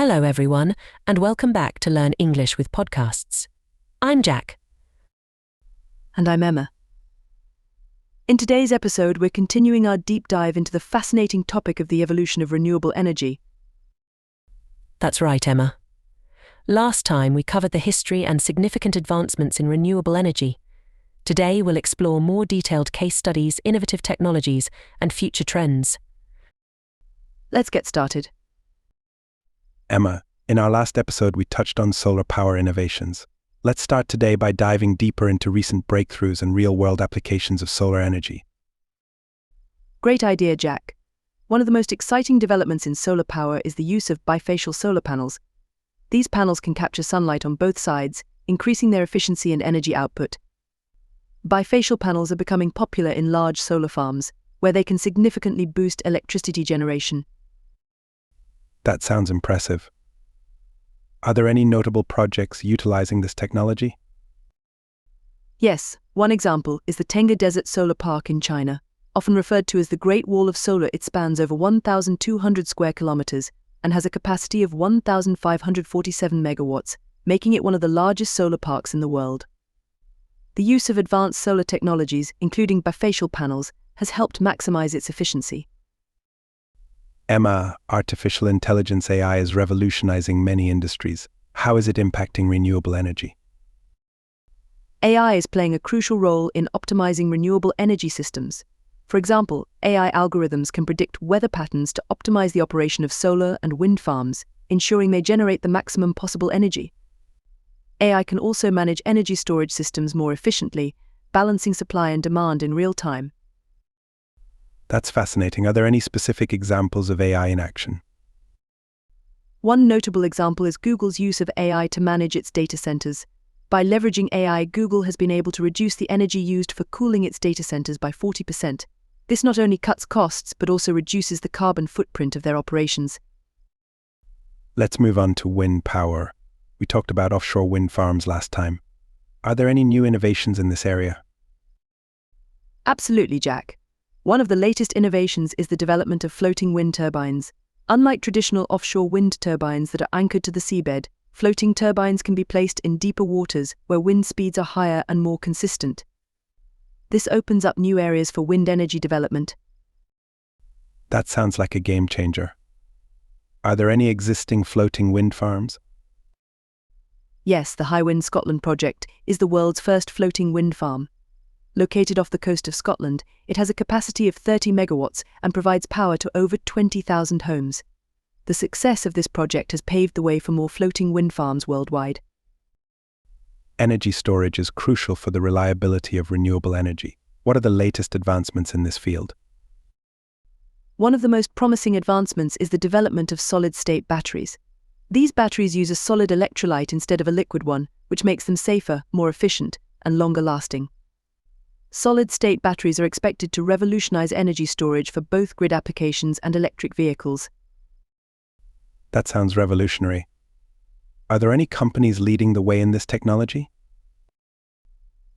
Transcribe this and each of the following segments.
Hello everyone, and welcome back to Learn English with Podcasts. I'm Jack. And I'm Emma. In today's episode, we're continuing our deep dive into the fascinating topic of the evolution of renewable energy. That's right, Emma. Last time we covered the history and significant advancements in renewable energy. Today we'll explore more detailed case studies, innovative technologies, and future trends. Let's get started. Emma, in our last episode we touched on solar power innovations. Let's start today by diving deeper into recent breakthroughs and real-world applications of solar energy. Great idea, Jack. One of the most exciting developments in solar power is the use of bifacial solar panels. These panels can capture sunlight on both sides, increasing their efficiency and energy output. Bifacial panels are becoming popular in large solar farms, where they can significantly boost electricity generation. That sounds impressive. Are there any notable projects utilizing this technology? Yes, one example is the Tenga Desert Solar Park in China. Often referred to as the Great Wall of Solar, it spans over 1,200 square kilometers and has a capacity of 1,547 megawatts, making it one of the largest solar parks in the world. The use of advanced solar technologies, including bifacial panels, has helped maximize its efficiency. Emma, artificial intelligence AI is revolutionizing many industries. How is it impacting renewable energy? AI is playing a crucial role in optimizing renewable energy systems. For example, AI algorithms can predict weather patterns to optimize the operation of solar and wind farms, ensuring they generate the maximum possible energy. AI can also manage energy storage systems more efficiently, balancing supply and demand in real time. That's fascinating. Are there any specific examples of AI in action? One notable example is Google's use of AI to manage its data centers. By leveraging AI, Google has been able to reduce the energy used for cooling its data centers by 40%. This not only cuts costs, but also reduces the carbon footprint of their operations. Let's move on to wind power. We talked about offshore wind farms last time. Are there any new innovations in this area? Absolutely, Jack. One of the latest innovations is the development of floating wind turbines. Unlike traditional offshore wind turbines that are anchored to the seabed, floating turbines can be placed in deeper waters where wind speeds are higher and more consistent. This opens up new areas for wind energy development. That sounds like a game changer. Are there any existing floating wind farms? Yes, the Hywind Scotland project is the world's first floating wind farm. Located off the coast of Scotland, it has a capacity of 30 megawatts and provides power to over 20,000 homes. The success of this project has paved the way for more floating wind farms worldwide. Energy storage is crucial for the reliability of renewable energy. What are the latest advancements in this field? One of the most promising advancements is the development of solid-state batteries. These batteries use a solid electrolyte instead of a liquid one, which makes them safer, more efficient, and longer-lasting. Solid-state batteries are expected to revolutionize energy storage for both grid applications and electric vehicles. That sounds revolutionary. Are there any companies leading the way in this technology?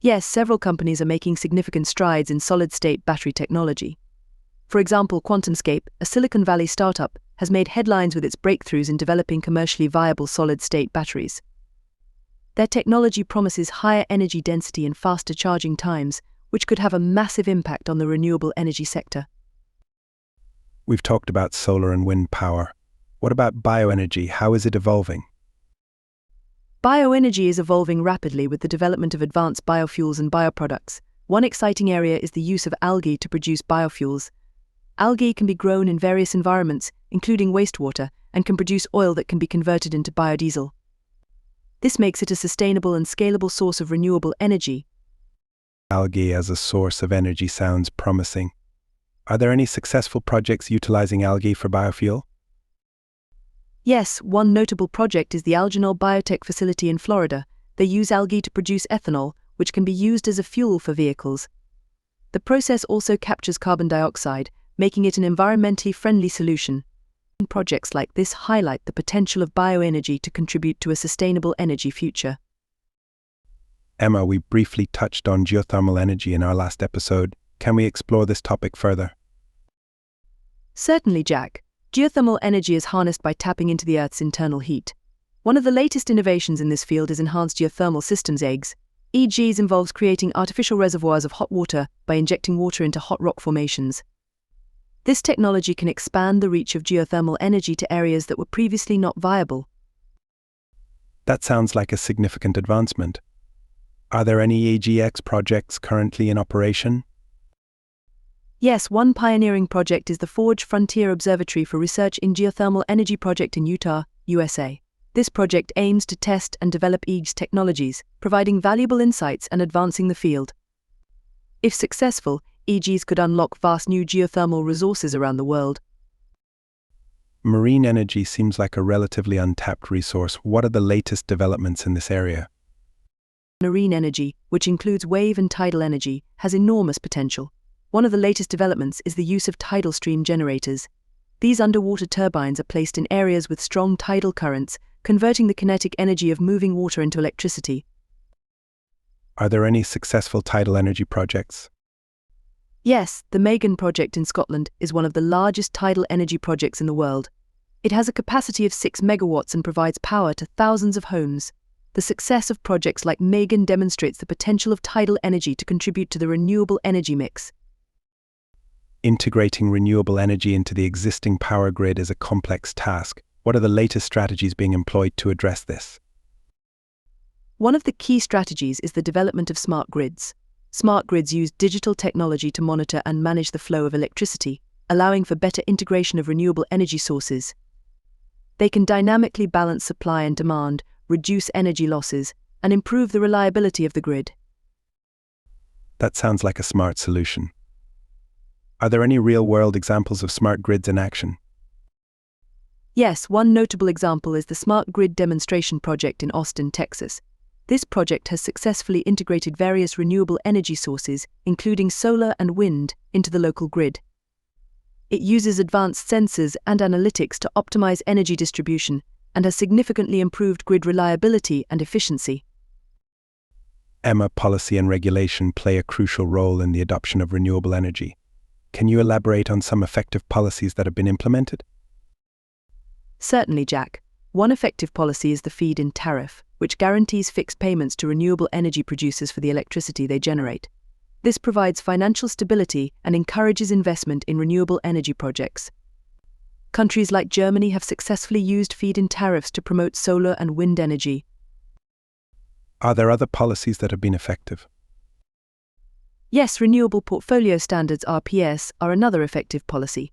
Yes, several companies are making significant strides in solid-state battery technology. For example, QuantumScape, a Silicon Valley startup, has made headlines with its breakthroughs in developing commercially viable solid-state batteries. Their technology promises higher energy density and faster charging times, which could have a massive impact on the renewable energy sector. We've talked about solar and wind power. What about bioenergy? How is it evolving? Bioenergy is evolving rapidly with the development of advanced biofuels and bioproducts. One exciting area is the use of algae to produce biofuels. Algae can be grown in various environments, including wastewater, and can produce oil that can be converted into biodiesel. This makes it a sustainable and scalable source of renewable energy. Algae as a source of energy sounds promising. Are there any successful projects utilizing algae for biofuel? Yes, one notable project is the Algenol Biotech facility in Florida. They use algae to produce ethanol, which can be used as a fuel for vehicles. The process also captures carbon dioxide, making it an environmentally friendly solution. Projects like this highlight the potential of bioenergy to contribute to a sustainable energy future. Emma, we briefly touched on geothermal energy in our last episode. Can we explore this topic further? Certainly, Jack. Geothermal energy is harnessed by tapping into the Earth's internal heat. One of the latest innovations in this field is enhanced geothermal systems EGs involves creating artificial reservoirs of hot water by injecting water into hot rock formations. This technology can expand the reach of geothermal energy to areas that were previously not viable. That sounds like a significant advancement. Are there any EGX projects currently in operation? Yes, one pioneering project is the Forge Frontier Observatory for Research in Geothermal Energy project in Utah, USA. This project aims to test and develop EGs technologies, providing valuable insights and advancing the field. If successful, EGs could unlock vast new geothermal resources around the world. Marine energy seems like a relatively untapped resource. What are the latest developments in this area? Marine energy, which includes wave and tidal energy, has enormous potential. One of the latest developments is the use of tidal stream generators. These underwater turbines are placed in areas with strong tidal currents, converting the kinetic energy of moving water into electricity. Are there any successful tidal energy projects? Yes, the Megan project in Scotland is one of the largest tidal energy projects in the world. It has a capacity of 6 megawatts and provides power to thousands of homes. The success of projects like Megan demonstrates the potential of tidal energy to contribute to the renewable energy mix. Integrating renewable energy into the existing power grid is a complex task. What are the latest strategies being employed to address this? One of the key strategies is the development of smart grids. Smart grids use digital technology to monitor and manage the flow of electricity, allowing for better integration of renewable energy sources. They can dynamically balance supply and demand, reduce energy losses, and improve the reliability of the grid. That sounds like a smart solution. Are there any real-world examples of smart grids in action? Yes, one notable example is the Smart Grid Demonstration Project in Austin, Texas. This project has successfully integrated various renewable energy sources, including solar and wind, into the local grid. It uses advanced sensors and analytics to optimize energy distribution and has significantly improved grid reliability and efficiency. EMA policy and regulation play a crucial role in the adoption of renewable energy. Can you elaborate on some effective policies that have been implemented? Certainly, Jack. One effective policy is the feed-in tariff, which guarantees fixed payments to renewable energy producers for the electricity they generate. This provides financial stability and encourages investment in renewable energy projects. Countries like Germany have successfully used feed-in tariffs to promote solar and wind energy. Are there other policies that have been effective? Yes, Renewable Portfolio Standards (RPS) are another effective policy.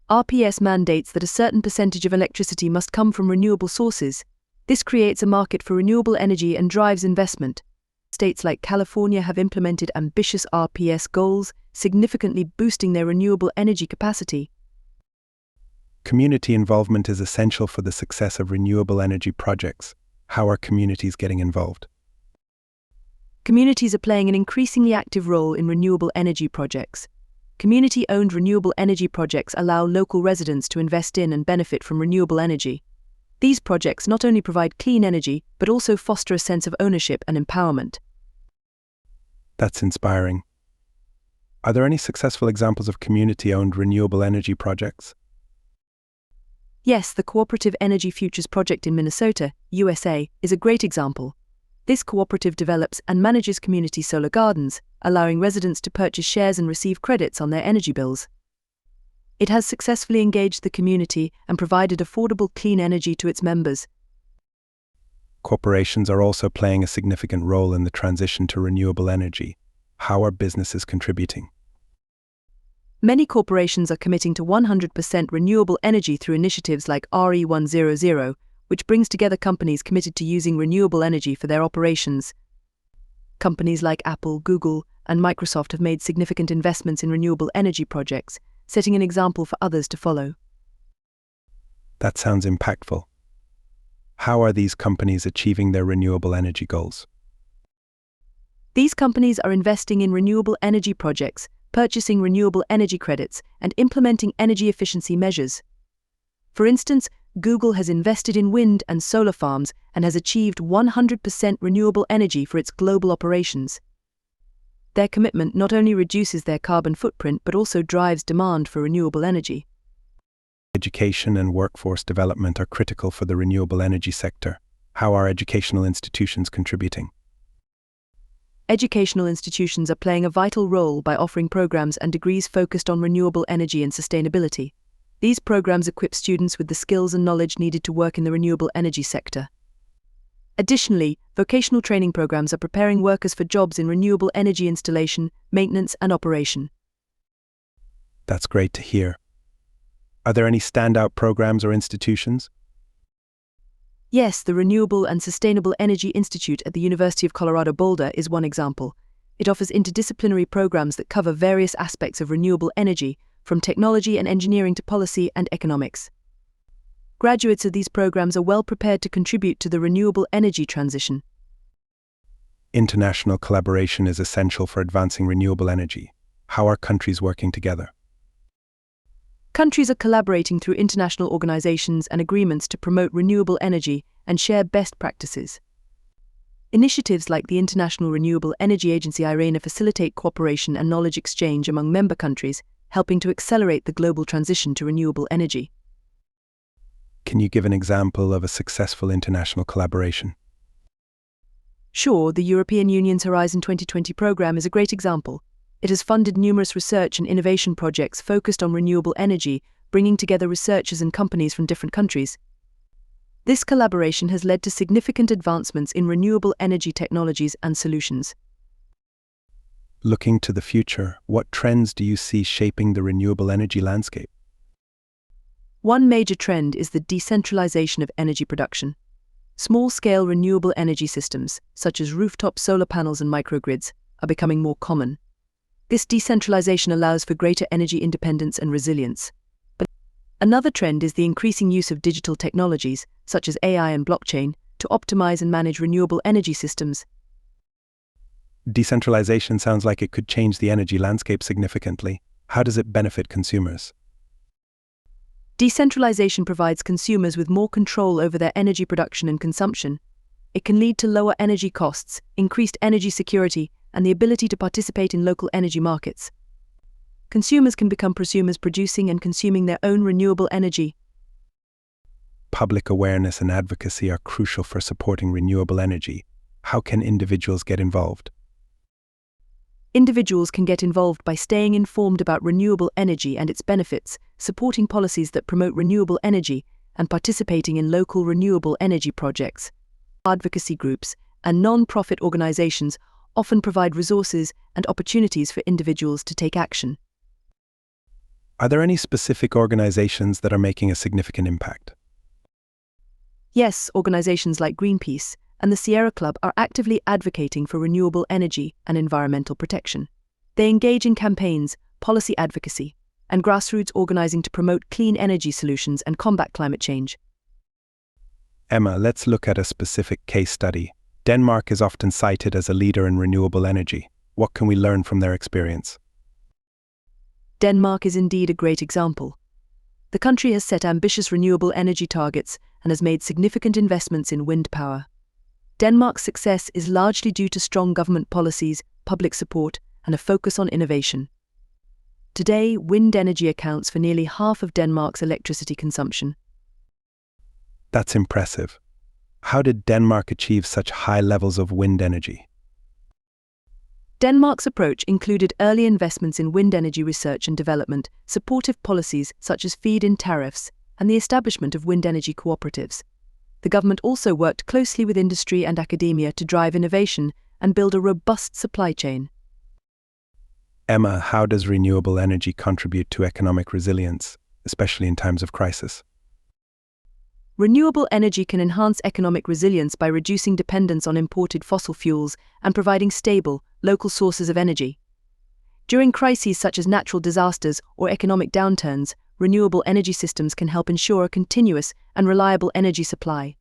RPS mandates that a certain percentage of electricity must come from renewable sources. This creates a market for renewable energy and drives investment. States like California have implemented ambitious RPS goals, significantly boosting their renewable energy capacity. Community involvement is essential for the success of renewable energy projects. How are communities getting involved? Communities are playing an increasingly active role in renewable energy projects. Community-owned renewable energy projects allow local residents to invest in and benefit from renewable energy. These projects not only provide clean energy, but also foster a sense of ownership and empowerment. That's inspiring. Are there any successful examples of community-owned renewable energy projects? Yes, the Cooperative Energy Futures Project in Minnesota, USA, is a great example. This cooperative develops and manages community solar gardens, allowing residents to purchase shares and receive credits on their energy bills. It has successfully engaged the community and provided affordable clean energy to its members. Corporations are also playing a significant role in the transition to renewable energy. How are businesses contributing? Many corporations are committing to 100% renewable energy through initiatives like RE100, which brings together companies committed to using renewable energy for their operations. Companies like Apple, Google, and Microsoft have made significant investments in renewable energy projects, setting an example for others to follow. That sounds impactful. How are these companies achieving their renewable energy goals? These companies are investing in renewable energy projects, purchasing renewable energy credits, and implementing energy efficiency measures. For instance, Google has invested in wind and solar farms and has achieved 100% renewable energy for its global operations. Their commitment not only reduces their carbon footprint but also drives demand for renewable energy. Education and workforce development are critical for the renewable energy sector. How are educational institutions contributing? Educational institutions are playing a vital role by offering programs and degrees focused on renewable energy and sustainability. These programs equip students with the skills and knowledge needed to work in the renewable energy sector. Additionally, vocational training programs are preparing workers for jobs in renewable energy installation, maintenance, and operation. That's great to hear. Are there any standout programs or institutions? Yes, the Renewable and Sustainable Energy Institute at the University of Colorado Boulder is one example. It offers interdisciplinary programs that cover various aspects of renewable energy, from technology and engineering to policy and economics. Graduates of these programs are well prepared to contribute to the renewable energy transition. International collaboration is essential for advancing renewable energy. How are countries working together? Countries are collaborating through international organizations and agreements to promote renewable energy and share best practices. Initiatives like the International Renewable Energy Agency IRENA facilitate cooperation and knowledge exchange among member countries, helping to accelerate the global transition to renewable energy. Can you give an example of a successful international collaboration? Sure, the European Union's Horizon 2020 program is a great example. It has funded numerous research and innovation projects focused on renewable energy, bringing together researchers and companies from different countries. This collaboration has led to significant advancements in renewable energy technologies and solutions. Looking to the future, what trends do you see shaping the renewable energy landscape? One major trend is the decentralization of energy production. Small-scale renewable energy systems, such as rooftop solar panels and microgrids, are becoming more common. This decentralization allows for greater energy independence and resilience. But another trend is the increasing use of digital technologies, such as AI and blockchain, to optimize and manage renewable energy systems. Decentralization sounds like it could change the energy landscape significantly. How does it benefit consumers? Decentralization provides consumers with more control over their energy production and consumption. It can lead to lower energy costs, increased energy security, and the ability to participate in local energy markets. Consumers can become prosumers, producing and consuming their own renewable energy. Public awareness and advocacy are crucial for supporting renewable energy. How can individuals get involved? Individuals can get involved by staying informed about renewable energy and its benefits, supporting policies that promote renewable energy, and participating in local renewable energy projects. Advocacy groups and non-profit organizations often provide resources and opportunities for individuals to take action. Are there any specific organizations that are making a significant impact? Yes, organizations like Greenpeace and the Sierra Club are actively advocating for renewable energy and environmental protection. They engage in campaigns, policy advocacy, and grassroots organizing to promote clean energy solutions and combat climate change. Emma, let's look at a specific case study. Denmark is often cited as a leader in renewable energy. What can we learn from their experience? Denmark is indeed a great example. The country has set ambitious renewable energy targets and has made significant investments in wind power. Denmark's success is largely due to strong government policies, public support, and a focus on innovation. Today, wind energy accounts for nearly half of Denmark's electricity consumption. That's impressive. How did Denmark achieve such high levels of wind energy? Denmark's approach included early investments in wind energy research and development, supportive policies such as feed-in tariffs, and the establishment of wind energy cooperatives. The government also worked closely with industry and academia to drive innovation and build a robust supply chain. Emma, how does renewable energy contribute to economic resilience, especially in times of crisis? Renewable energy can enhance economic resilience by reducing dependence on imported fossil fuels and providing stable, local sources of energy. During crises such as natural disasters or economic downturns, renewable energy systems can help ensure a continuous and reliable energy supply.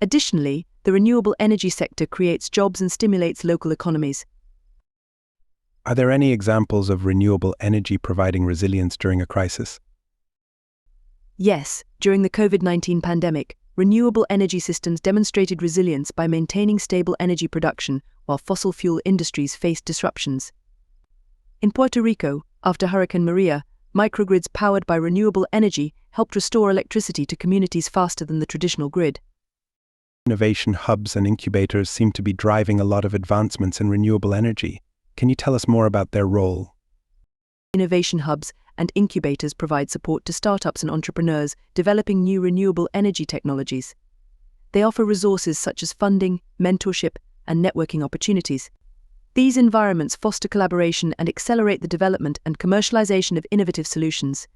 Additionally, the renewable energy sector creates jobs and stimulates local economies. Are there any examples of renewable energy providing resilience during a crisis? Yes, during the COVID-19 pandemic, renewable energy systems demonstrated resilience by maintaining stable energy production while fossil fuel industries faced disruptions. In Puerto Rico, after Hurricane Maria, microgrids powered by renewable energy helped restore electricity to communities faster than the traditional grid. Innovation hubs and incubators seem to be driving a lot of advancements in renewable energy. Can you tell us more about their role? Innovation hubs and incubators provide support to startups and entrepreneurs developing new renewable energy technologies. They offer resources such as funding, mentorship, and networking opportunities. These environments foster collaboration and accelerate the development and commercialization of innovative solutions.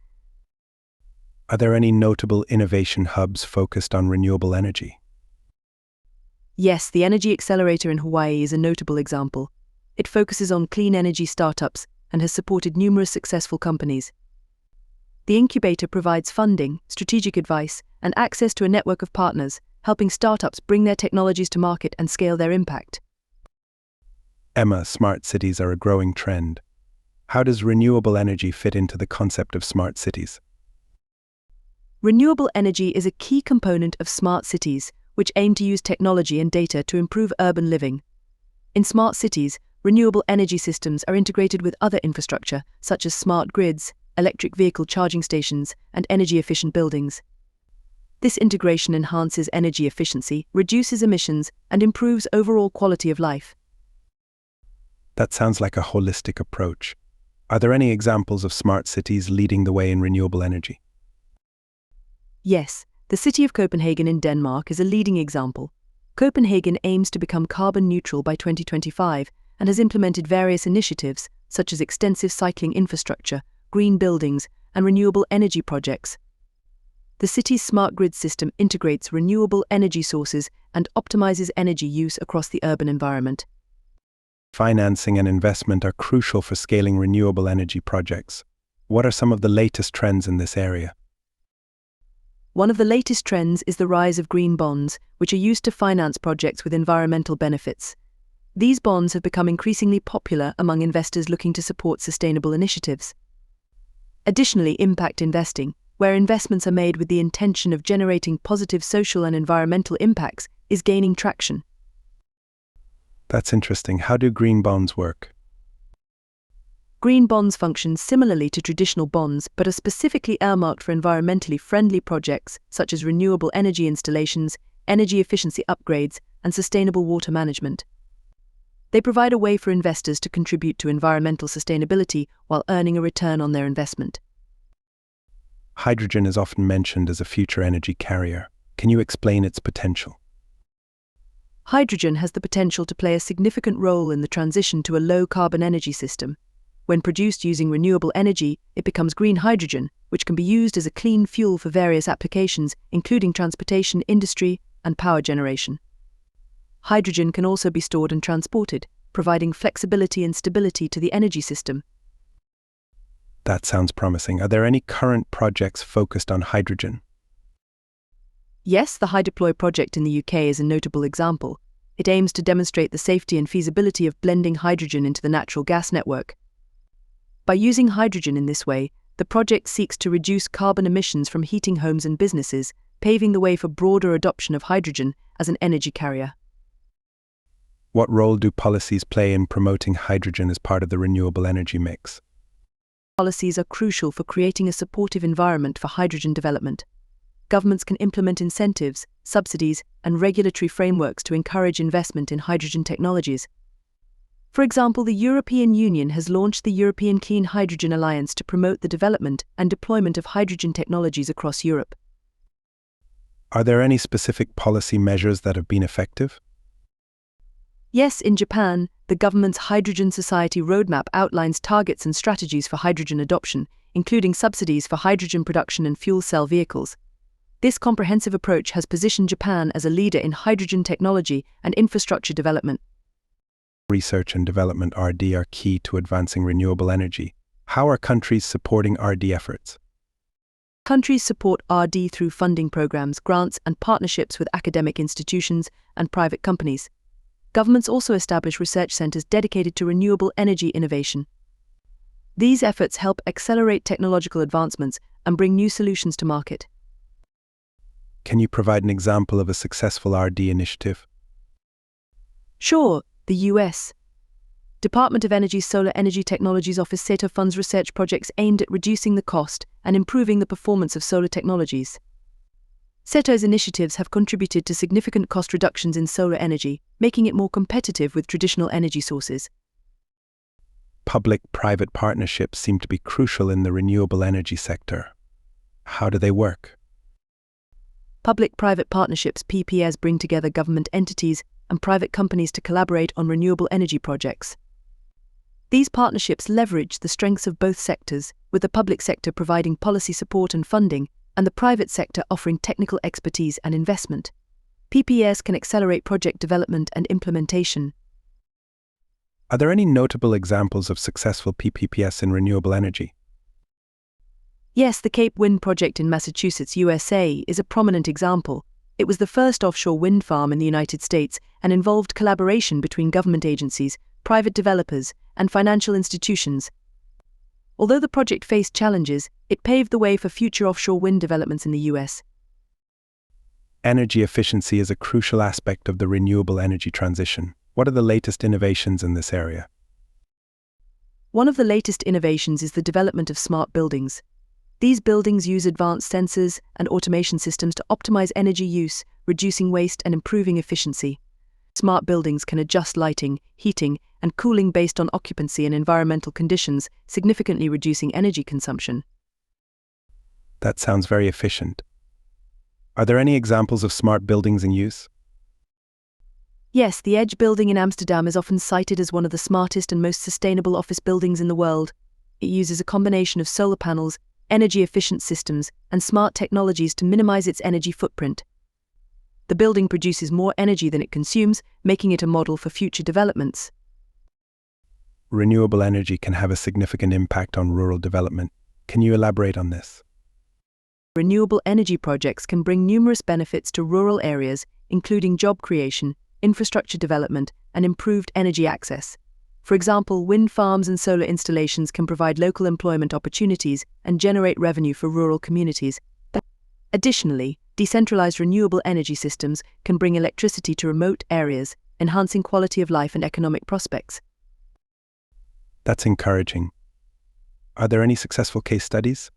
Are there any notable innovation hubs focused on renewable energy? Yes, the Energy Accelerator in Hawaii is a notable example. It focuses on clean energy startups and has supported numerous successful companies. The incubator provides funding, strategic advice, and access to a network of partners, helping startups bring their technologies to market and scale their impact. Emma, smart cities are a growing trend. How does renewable energy fit into the concept of smart cities? Renewable energy is a key component of smart cities, which aim to use technology and data to improve urban living. In smart cities, renewable energy systems are integrated with other infrastructure, such as smart grids, electric vehicle charging stations, and energy-efficient buildings. This integration enhances energy efficiency, reduces emissions, and improves overall quality of life. That sounds like a holistic approach. Are there any examples of smart cities leading the way in renewable energy? Yes, the city of Copenhagen in Denmark is a leading example. Copenhagen aims to become carbon neutral by 2025 and has implemented various initiatives such as extensive cycling infrastructure, green buildings, and renewable energy projects. The city's smart grid system integrates renewable energy sources and optimizes energy use across the urban environment. Financing and investment are crucial for scaling renewable energy projects. What are some of the latest trends in this area? One of the latest trends is the rise of green bonds, which are used to finance projects with environmental benefits. These bonds have become increasingly popular among investors looking to support sustainable initiatives. Additionally, impact investing, where investments are made with the intention of generating positive social and environmental impacts, is gaining traction. That's interesting. How do green bonds work? Green bonds function similarly to traditional bonds but are specifically earmarked for environmentally friendly projects such as renewable energy installations, energy efficiency upgrades, and sustainable water management. They provide a way for investors to contribute to environmental sustainability while earning a return on their investment. Hydrogen is often mentioned as a future energy carrier. Can you explain its potential? Hydrogen has the potential to play a significant role in the transition to a low-carbon energy system. When produced using renewable energy, it becomes green hydrogen, which can be used as a clean fuel for various applications, including transportation, industry, and power generation. Hydrogen can also be stored and transported, providing flexibility and stability to the energy system. That sounds promising. Are there any current projects focused on hydrogen? Yes, the HyDeploy project in the UK is a notable example. It aims to demonstrate the safety and feasibility of blending hydrogen into the natural gas network. By using hydrogen in this way, the project seeks to reduce carbon emissions from heating homes and businesses, paving the way for broader adoption of hydrogen as an energy carrier. What role do policies play in promoting hydrogen as part of the renewable energy mix? Policies are crucial for creating a supportive environment for hydrogen development. Governments can implement incentives, subsidies, and regulatory frameworks to encourage investment in hydrogen technologies. For example, the European Union has launched the European Clean Hydrogen Alliance to promote the development and deployment of hydrogen technologies across Europe. Are there any specific policy measures that have been effective? Yes, in Japan, the government's Hydrogen Society Roadmap outlines targets and strategies for hydrogen adoption, including subsidies for hydrogen production and fuel cell vehicles. This comprehensive approach has positioned Japan as a leader in hydrogen technology and infrastructure development. Research and development (R&D) are key to advancing renewable energy. How are countries supporting R&D efforts? Countries support R&D through funding programs, grants, and partnerships with academic institutions and private companies. Governments also establish research centers dedicated to renewable energy innovation. These efforts help accelerate technological advancements and bring new solutions to market. Can you provide an example of a successful R&D initiative? Sure. The U.S. Department of Energy's Solar Energy Technologies Office SETA funds research projects aimed at reducing the cost and improving the performance of solar technologies. SETO's initiatives have contributed to significant cost reductions in solar energy, making it more competitive with traditional energy sources. Public-private partnerships seem to be crucial in the renewable energy sector. How do they work? Public-private partnerships (PPS) bring together government entities and private companies to collaborate on renewable energy projects. These partnerships leverage the strengths of both sectors, with the public sector providing policy support and funding, and the private sector offering technical expertise and investment. PPS can accelerate project development and implementation. Are there any notable examples of successful PPPs in renewable energy? Yes, the Cape Wind project in Massachusetts, USA, is a prominent example. It was the first offshore wind farm in the United States and involved collaboration between government agencies, private developers, and financial institutions. Although the project faced challenges, it paved the way for future offshore wind developments in the US. Energy efficiency is a crucial aspect of the renewable energy transition. What are the latest innovations in this area? One of the latest innovations is the development of smart buildings. These buildings use advanced sensors and automation systems to optimize energy use, reducing waste and improving efficiency. Smart buildings can adjust lighting, heating, and cooling based on occupancy and environmental conditions, significantly reducing energy consumption. That sounds very efficient. Are there any examples of smart buildings in use? Yes, the Edge building in Amsterdam is often cited as one of the smartest and most sustainable office buildings in the world. It uses a combination of solar panels, energy-efficient systems, and smart technologies to minimize its energy footprint. The building produces more energy than it consumes, making it a model for future developments. Renewable energy can have a significant impact on rural development. Can you elaborate on this? Renewable energy projects can bring numerous benefits to rural areas, including job creation, infrastructure development, and improved energy access. For example, wind farms and solar installations can provide local employment opportunities and generate revenue for rural communities. Additionally, decentralized renewable energy systems can bring electricity to remote areas, enhancing quality of life and economic prospects. That's encouraging. Are there any successful case studies?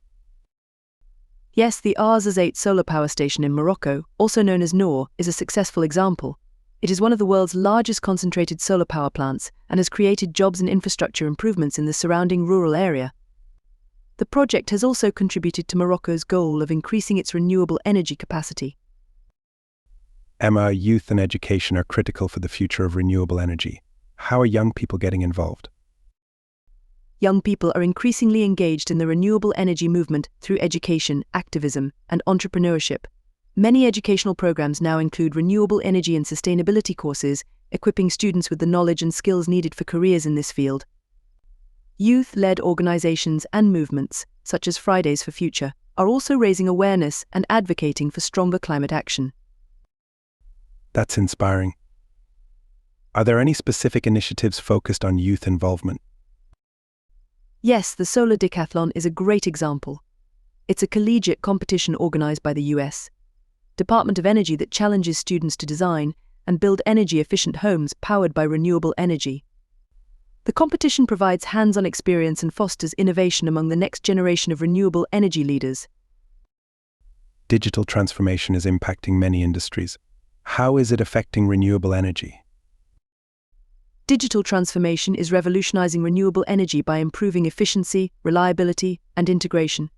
Yes, the Arzazate solar power station in Morocco, also known as Noor, is a successful example. It is one of the world's largest concentrated solar power plants and has created jobs and infrastructure improvements in the surrounding rural area. The project has also contributed to Morocco's goal of increasing its renewable energy capacity. Emma, youth and education are critical for the future of renewable energy. How are young people getting involved? Young people are increasingly engaged in the renewable energy movement through education, activism, and entrepreneurship. Many educational programs now include renewable energy and sustainability courses, equipping students with the knowledge and skills needed for careers in this field. Youth-led organizations and movements, such as Fridays for Future, are also raising awareness and advocating for stronger climate action. That's inspiring. Are there any specific initiatives focused on youth involvement? Yes, the Solar Decathlon is a great example. It's a collegiate competition organized by the U.S. Department of Energy that challenges students to design and build energy-efficient homes powered by renewable energy. The competition provides hands-on experience and fosters innovation among the next generation of renewable energy leaders. Digital transformation is impacting many industries. How is it affecting renewable energy? Digital transformation is revolutionizing renewable energy by improving efficiency, reliability, and integration.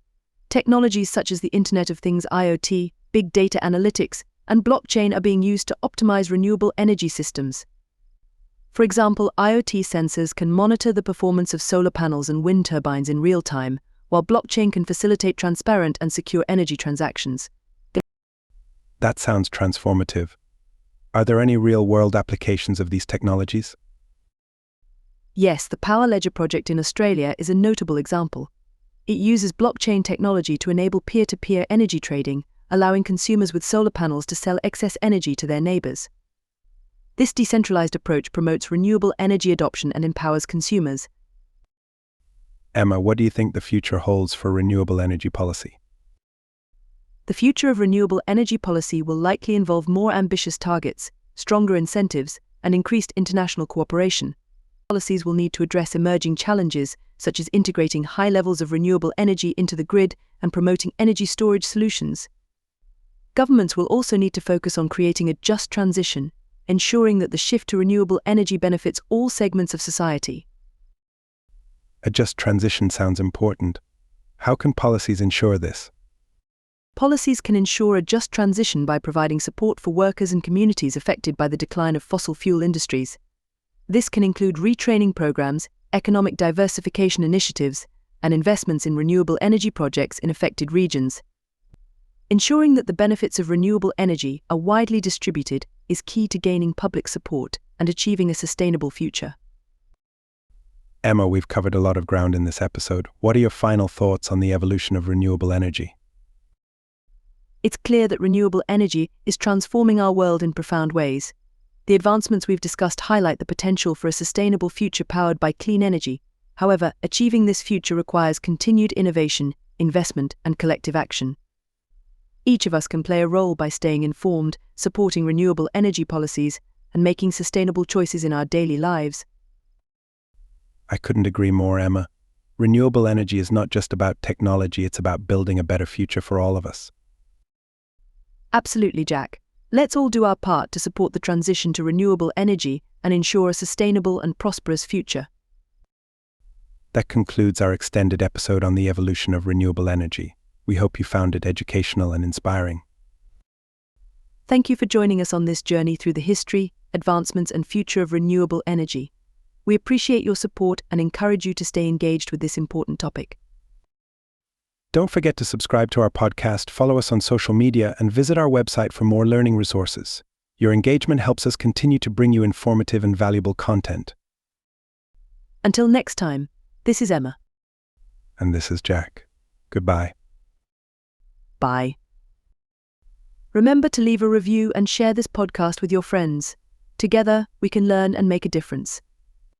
Technologies such as the Internet of Things (IoT), big data analytics, and blockchain are being used to optimize renewable energy systems. For example, IoT sensors can monitor the performance of solar panels and wind turbines in real time, while blockchain can facilitate transparent and secure energy transactions. That sounds transformative. Are there any real-world applications of these technologies? Yes, the Power Ledger project in Australia is a notable example. It uses blockchain technology to enable peer-to-peer energy trading, allowing consumers with solar panels to sell excess energy to their neighbors. This decentralized approach promotes renewable energy adoption and empowers consumers. Emma, what do you think the future holds for renewable energy policy? The future of renewable energy policy will likely involve more ambitious targets, stronger incentives, and increased international cooperation. Policies will need to address emerging challenges, such as integrating high levels of renewable energy into the grid and promoting energy storage solutions. Governments will also need to focus on creating a just transition, ensuring that the shift to renewable energy benefits all segments of society. A just transition sounds important. How can policies ensure this? Policies can ensure a just transition by providing support for workers and communities affected by the decline of fossil fuel industries. This can include retraining programs, economic diversification initiatives, and investments in renewable energy projects in affected regions. Ensuring that the benefits of renewable energy are widely distributed is key to gaining public support and achieving a sustainable future. Emma, we've covered a lot of ground in this episode. What are your final thoughts on the evolution of renewable energy? It's clear that renewable energy is transforming our world in profound ways. The advancements we've discussed highlight the potential for a sustainable future powered by clean energy. However, achieving this future requires continued innovation, investment, and collective action. Each of us can play a role by staying informed, supporting renewable energy policies, and making sustainable choices in our daily lives. I couldn't agree more, Emma. Renewable energy is not just about technology, it's about building a better future for all of us. Absolutely, Jack. Let's all do our part to support the transition to renewable energy and ensure a sustainable and prosperous future. That concludes our extended episode on the evolution of renewable energy. We hope you found it educational and inspiring. Thank you for joining us on this journey through the history, advancements, and future of renewable energy. We appreciate your support and encourage you to stay engaged with this important topic. Don't forget to subscribe to our podcast, follow us on social media, and visit our website for more learning resources. Your engagement helps us continue to bring you informative and valuable content. Until next time, this is Emma. And this is Jack. Goodbye. Bye. Remember to leave a review and share this podcast with your friends. Together, we can learn and make a difference.